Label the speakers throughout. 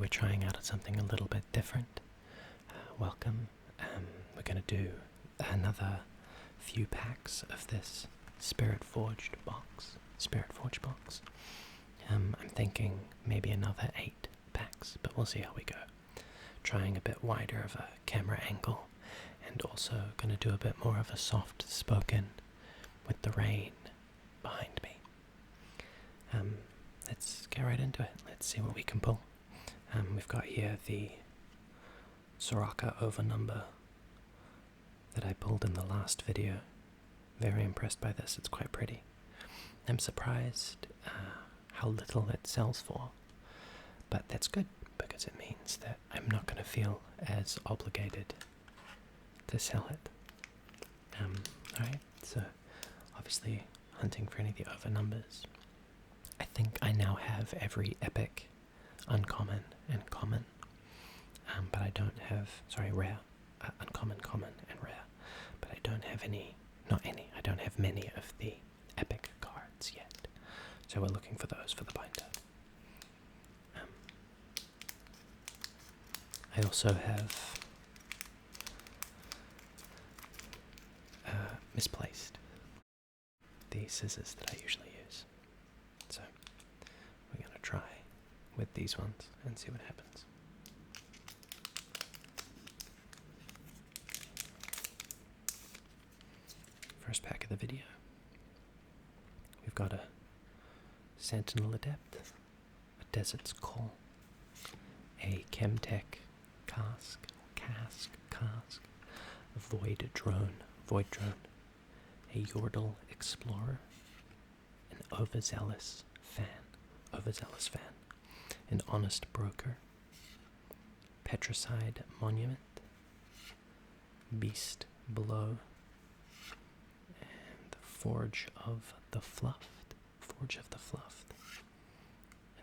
Speaker 1: we're trying out something a little bit different. Welcome. We're going to do another few packs of this Spiritforged box. I'm thinking maybe another 8 packs, but we'll see how we go. Trying a bit wider of a camera angle, and also going to do a bit more of a soft spoken with the rain behind me. Let's get right into it. Let's see what we can pull. We've got here the Soraka Overnumber that I pulled in the last video. Very impressed by this, it's quite pretty. I'm surprised how little it sells for, but that's good because it means that I'm not going to feel as obligated to sell it. Alright, so obviously hunting for any of the overnumbers. I think I now have every epic, uncommon, and common, but I don't have, rare, uncommon, common, and rare, but I don't have I don't have many of the epic cards yet, so we're looking for those for the binder. I also have misplaced the scissors that I usually use, so we're going to try with these ones and see what happens. First pack of the video. We've got a Sentinel Adept, a Desert's Call, a Chemtech cask, a Void Drone, a Yordle Explorer, an Overzealous fan, an Honest Broker, Petricide Monument, Beast Below, and Forge of the Fluffed,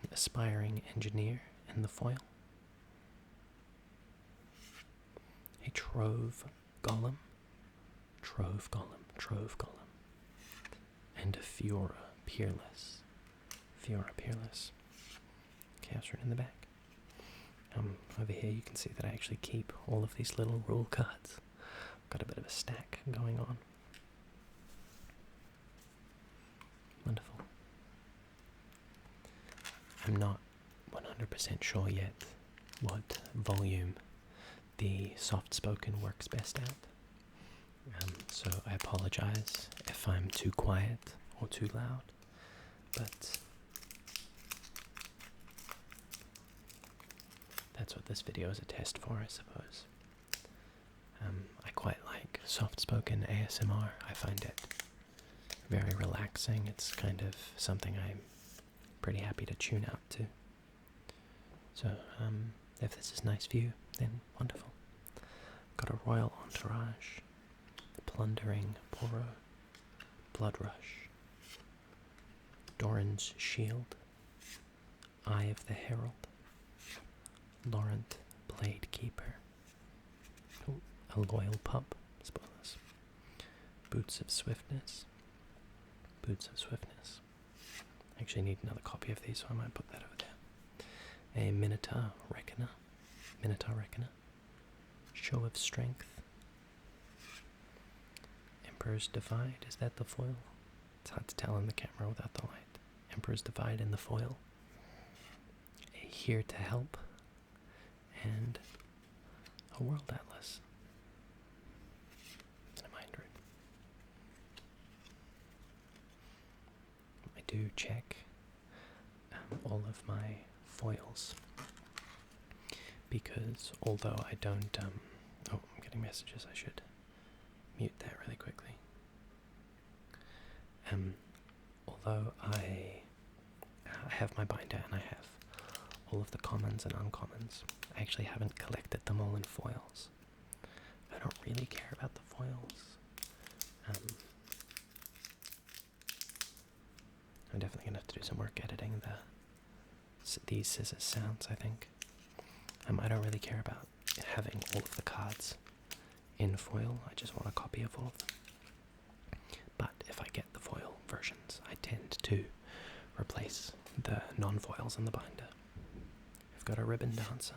Speaker 1: an Aspiring Engineer in the foil, a Trove Golem, and a Fiora Peerless. Chaos Rune in the back. Over here you can see that I actually keep all of these little rule cards. Got a bit of a stack going on. Wonderful. I'm not 100% sure yet what volume the soft-spoken works best at. So I apologize if I'm too quiet or too loud, but that's what this video is a test for, I suppose. I quite like soft-spoken ASMR. I find it very relaxing. It's kind of something I'm pretty happy to tune out to. So, if this is nice for you, then wonderful. Got a Royal Entourage, Plundering Poro, Blood Rush, Doran's Shield, Eye of the Herald, Laurent Blade Keeper, a Loyal Pup, spoilers, Boots of Swiftness. I actually need another copy of these, so I might put that over there. A Minotaur Reckoner, Show of Strength, Emperor's Divide, is that the foil? It's hard to tell in the camera without the light. Emperor's Divide in the foil, a Here to Help, and a World Atlas, and a Mind Root. I do check all of my foils, because although I don't, oh, I'm getting messages, I should mute that really quickly. Although I have my binder and I have all of the commons and uncommons, I actually haven't collected them all in foils. I don't really care about the foils. I'm definitely going to have to do some work editing these scissors sounds, I think. I don't really care about having all of the cards in foil. I just want a copy of all of them. But if I get the foil versions, I tend to replace the non-foils in the binder. we've got a Ribbon Dancer,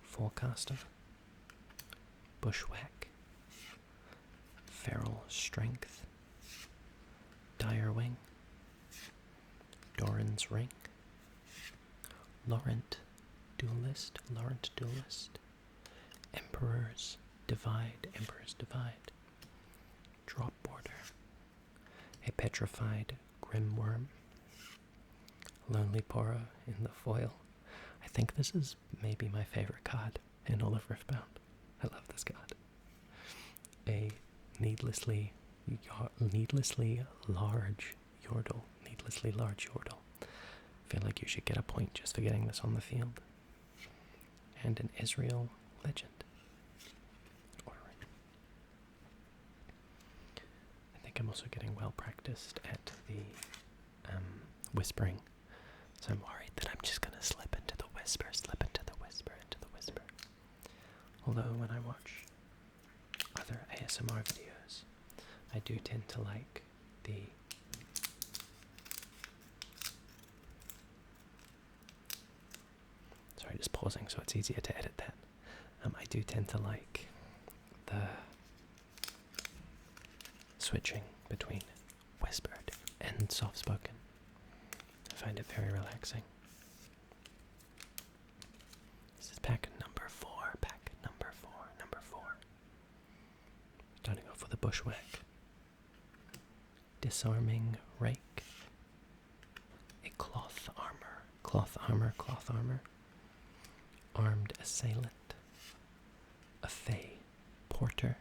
Speaker 1: Forecaster, Bushwhack, Feral Strength, Direwing, Doran's Ring, Laurent Duelist, Emperor's Divide, Drop Border, a Petrified Grimworm, Lonely Pora in the foil. I think this is maybe my favorite card in all of Riftbound. I love this card. A needlessly large Yordle. I feel like you should get a point just for getting this on the field. And an Israel Legend. I think I'm also getting well practiced at the whispering. So I'm worried that I'm just going to slip into the whisper. Although when I watch other ASMR videos, I do tend to like the sorry, just pausing so it's easier to edit that. I do tend to like the switching between whispered and soft-spoken. I find it very relaxing. This is pack number 4. Starting off with a Bushwhack, Disarming Rake, a Cloth Armor, Armed Assailant, a Fey Porter,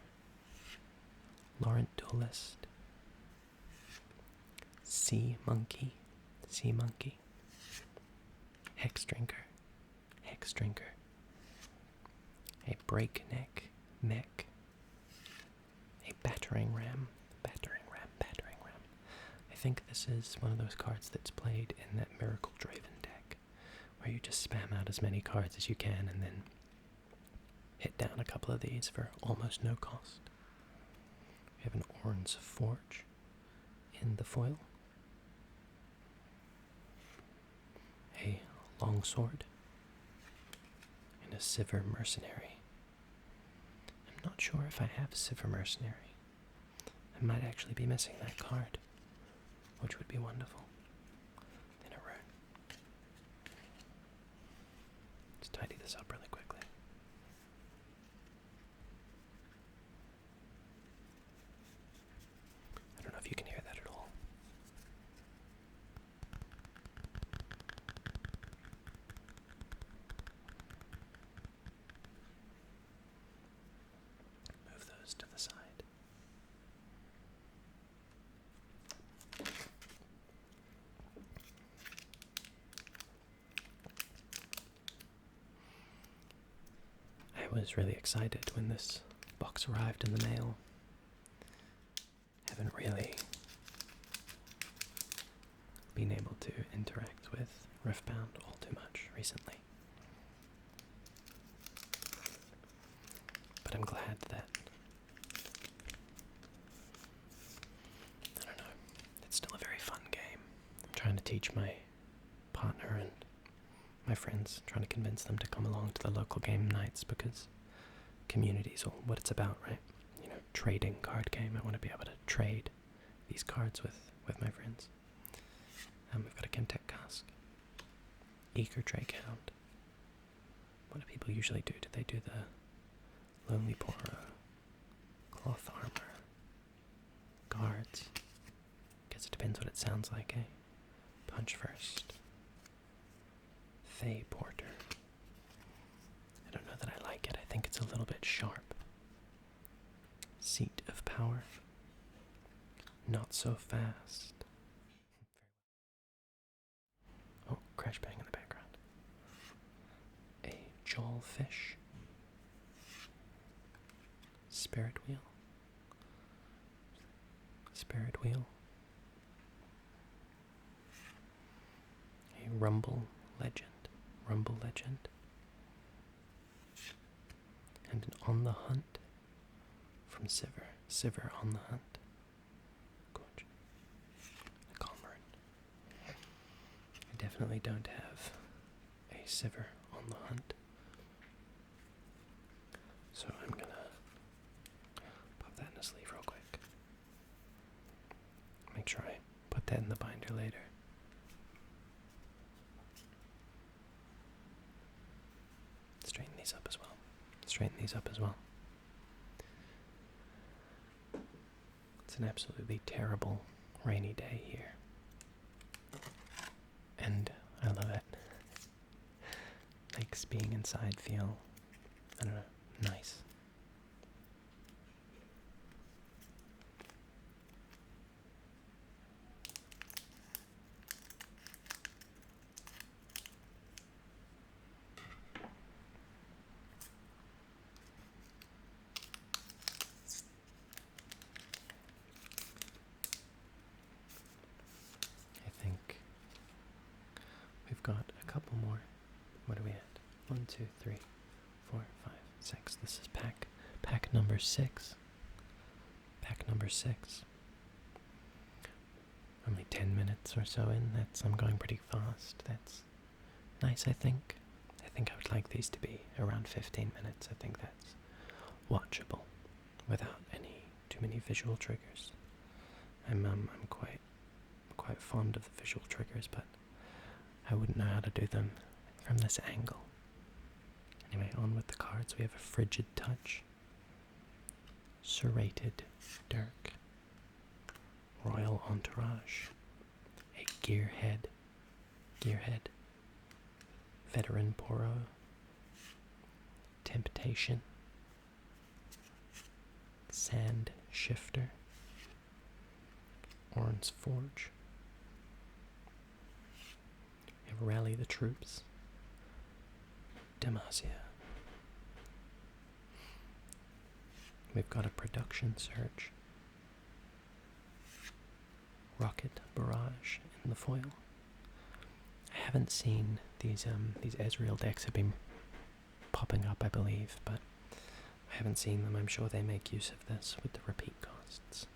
Speaker 1: Laurent Duelist, Sea Monkey, Hex Drinker, a Breakneck Mech, a Battering Ram. I think this is one of those cards that's played in that Miracle Draven deck, where you just spam out as many cards as you can and then hit down a couple of these for almost no cost. We have an Orn's Forge in the foil, a Longsword, and a Sivir Mercenary. I'm not sure if I have Sivir Mercenary. I might actually be missing that card, which would be wonderful. In a rune. Let's tidy this up really quickly. I don't know if you can hear that at all. Move those to the side. I was really excited when this box arrived in the mail. Haven't really been able to interact with Riftbound all too much recently. But I'm glad that, I don't know, it's still a very fun game. I'm trying to teach my partner and my friends, trying to convince them to come along to the local game nights, because community's all what it's about, right? You know, trading card game. I want to be able to trade these cards with my friends. We've got a Kentek Cask, Eager Drakehound. What do people usually do? Do they do the Lonely Pora, Cloth Armor, Guards? Guess it depends what it sounds like, eh? Punch First, Fey Porter. I don't know that I like it. I think it's a little bit sharp. Seat of Power. Not So Fast. Oh, crash bang in the background. A Jawfish. Spirit Wheel. A Rumble Legend. And an On the Hunt from Sivir On the Hunt. Gorge. A Calmer. I definitely don't have a Sivir on the hunt. So I'm gonna pop that in a sleeve real quick. Make sure I put that in the binder later. Straighten these up as well. Straighten these up as well. It's an absolutely terrible rainy day here. And I love it. Makes being inside feel, I don't know, nice. I think we've got a couple more. What are we at? 1, 2, 3, 4, 5, 6. This is pack number 6. Pack number 6. Only 10 minutes or so in. I'm going pretty fast. That's nice, I think. I think I would like these to be around 15 minutes. I think that's watchable without too many visual triggers. I'm quite fond of the visual triggers, but I wouldn't know how to do them from this angle. Anyway, on with the cards. We have a Frigid Touch, Serrated Dirk, Royal Entourage, a Gearhead, Veteran Poro, Temptation, Sand Shifter, Orange Forge. We have Rally the Troops, Demacia. We've got a Production Surge, Rocket Barrage in the foil. I haven't seen these Ezreal decks have been popping up, I believe, but I haven't seen them. I'm sure they make use of this with the repeat costs.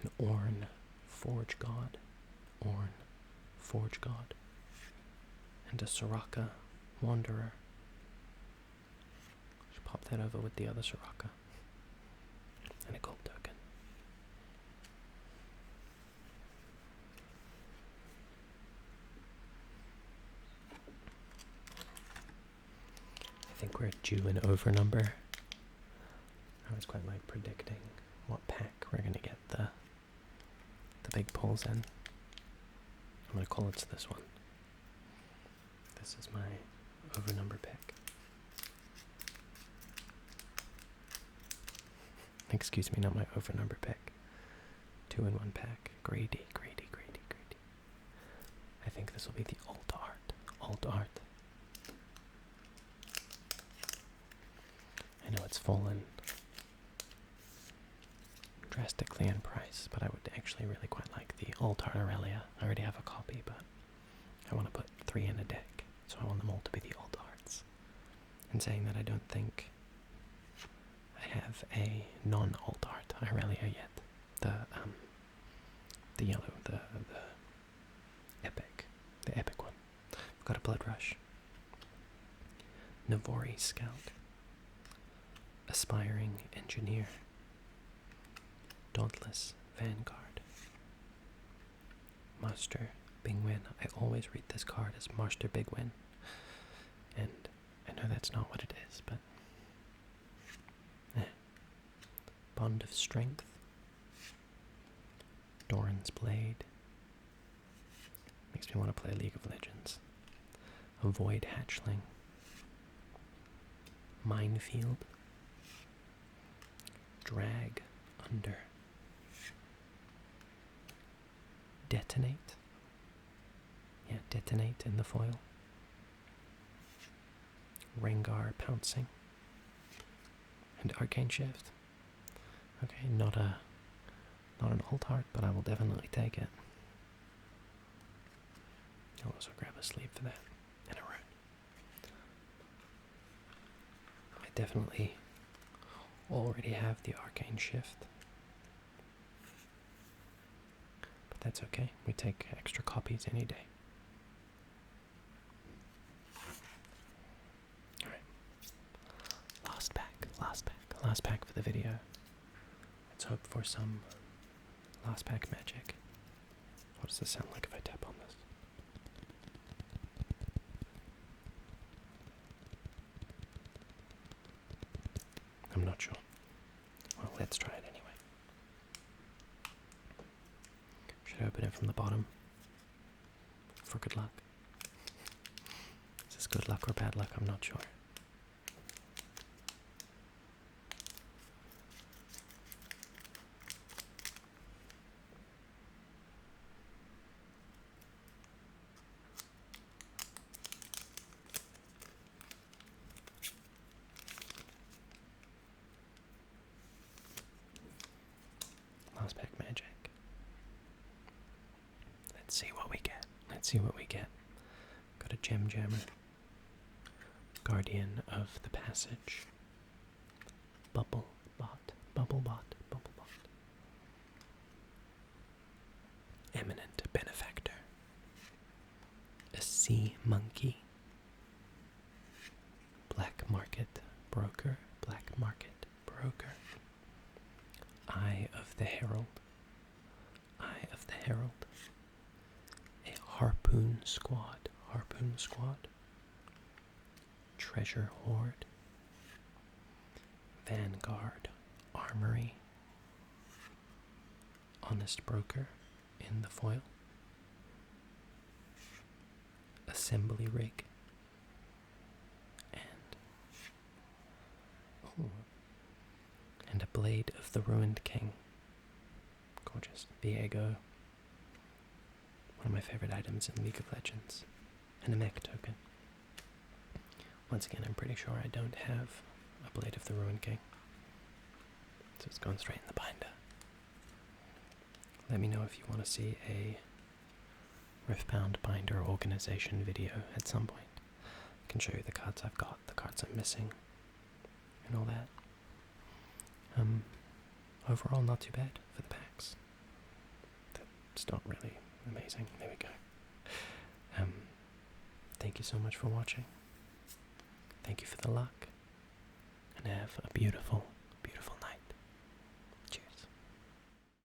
Speaker 1: An Ornn Forge God, and a Soraka Wanderer. Should pop that over with the other Soraka. And a gold token. I think we're due an overnumber. I was quite like predicting what pack we're gonna get the big pulls in. I'm gonna call it this one. This is my overnumber pick. Excuse me, not my overnumber pick. 2-in-1 pack. Grady. I think this will be the alt art. I know it's fallen drastically in price, but I would actually really quite like the alt art Aurelia. I already have a copy, but I want to put 3 in a deck, so I want them all to be the alt arts. And saying that, I don't think I have a non-alt art Aurelia yet. The yellow, the epic one. I've got a Blood Rush, Navori Scout, Aspiring Engineer, Dauntless Vanguard, Master Big Win. I always read this card as Master Big Win, and I know that's not what it is, but Bond of Strength, Doran's Blade. Makes me want to play League of Legends. A Void Hatchling, Minefield, Drag Under, Detonate. Yeah, Detonate in the foil. Rengar Pouncing, and Arcane Shift. Okay, not an alt art, but I will definitely take it. I'll also grab a sleeve for that, and a rune. I definitely already have the Arcane Shift, but that's okay. We take extra copies any day. Last pack for the video. Let's hope for some last pack magic. What does this sound like if I tap on this? I'm not sure. Well, let's try it anyway. Should I open it from the bottom? For good luck. Is this good luck or bad luck? I'm not sure. Last pack magic. Let's see what we get. Let's see what we get. Got a gem jammer. Guardian of the Passage. Bubble bot. Bubble bot. Bubble bot. Eminent Benefactor. A sea monkey. Black market broker. Black market broker. Eye of the Herald. Eye of the Herald. A harpoon squad. Harpoon squad. Treasure hoard. Vanguard armory. Honest broker in the foil. Assembly rig. And a Blade of the Ruined King. Gorgeous. Viego. One of my favorite items in League of Legends. And a mech token. Once again, I'm pretty sure I don't have a Blade of the Ruined King. So it's gone straight in the binder. Let me know if you want to see a Riftbound binder organization video at some point. I can show you the cards I've got, the cards I'm missing, and all that. Overall, not too bad for the packs. That's not really amazing. There we go. Thank you so much for watching. Thank you for the luck. And have a beautiful